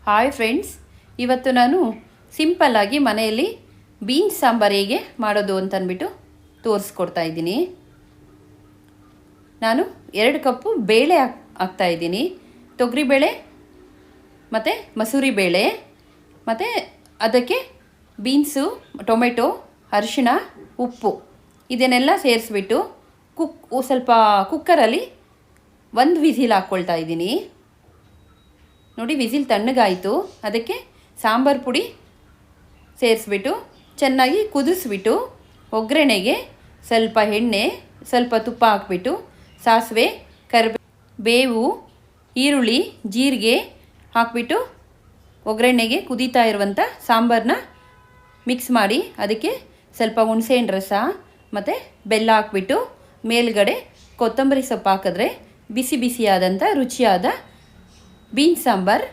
Hi friends, ಇವತ್ತು ನಾನು ಸಿಂಪಲ್ಲಾಗಿ ಮನೆಯಲ್ಲಿ ಬೀನ್ಸ್ ಸಾಂಬಾರು ಹೇಗೆ ಮಾಡೋದು ಅಂತಂದ್ಬಿಟ್ಟು ತೋರಿಸ್ಕೊಡ್ತಾ ಇದ್ದೀನಿ. ನಾನು 2 ಕಪ್ಪು ಬೇಳೆ ಹಾಕ್ತಾ ಇದ್ದೀನಿ. ತೊಗರಿಬೇಳೆ ಮತ್ತು ಮಸೂರಿ ಬೇಳೆ ಮತ್ತು ಅದಕ್ಕೆ ಬೀನ್ಸು, ಟೊಮೆಟೊ, ಅರಿಶಿಣ, ಉಪ್ಪು ಇದನ್ನೆಲ್ಲ ಸೇರಿಸ್ಬಿಟ್ಟು ಸ್ವಲ್ಪ ಕುಕ್ಕರಲ್ಲಿ 1 ವಿಸಿಲ್ ಹಾಕ್ಕೊಳ್ತಾ ಇದ್ದೀನಿ. ನೋಡಿ, ವಿಸಿಲ್ ತಣ್ಣಗಾಯಿತು. ಅದಕ್ಕೆ ಸಾಂಬಾರು ಪುಡಿ ಸೇರಿಸ್ಬಿಟ್ಟು ಚೆನ್ನಾಗಿ ಕುದಿಸ್ಬಿಟ್ಟು ಒಗ್ಗರಣೆಗೆ ಸ್ವಲ್ಪ ಎಣ್ಣೆ, ಸ್ವಲ್ಪ ತುಪ್ಪ ಹಾಕ್ಬಿಟ್ಟು ಸಾಸಿವೆ, ಬೇವು, ಈರುಳ್ಳಿ, ಜೀರಿಗೆ ಹಾಕ್ಬಿಟ್ಟು ಒಗ್ಗರಣೆಗೆ ಕುದೀತಾ ಇರುವಂಥ ಸಾಂಬಾರನ್ನ ಮಿಕ್ಸ್ ಮಾಡಿ ಅದಕ್ಕೆ ಸ್ವಲ್ಪ ಹುಣಸೆಹಣ್ಣು ರಸ ಮತ್ತು ಬೆಲ್ಲ ಹಾಕ್ಬಿಟ್ಟು ಮೇಲ್ಗಡೆ ಕೊತ್ತಂಬರಿ ಸೊಪ್ಪು ಹಾಕಿದ್ರೆ ಬಿಸಿ ಬಿಸಿಯಾದಂಥ ರುಚಿಯಾದ ಬೀನ್ಸ್ ಸಾಂಬಾರು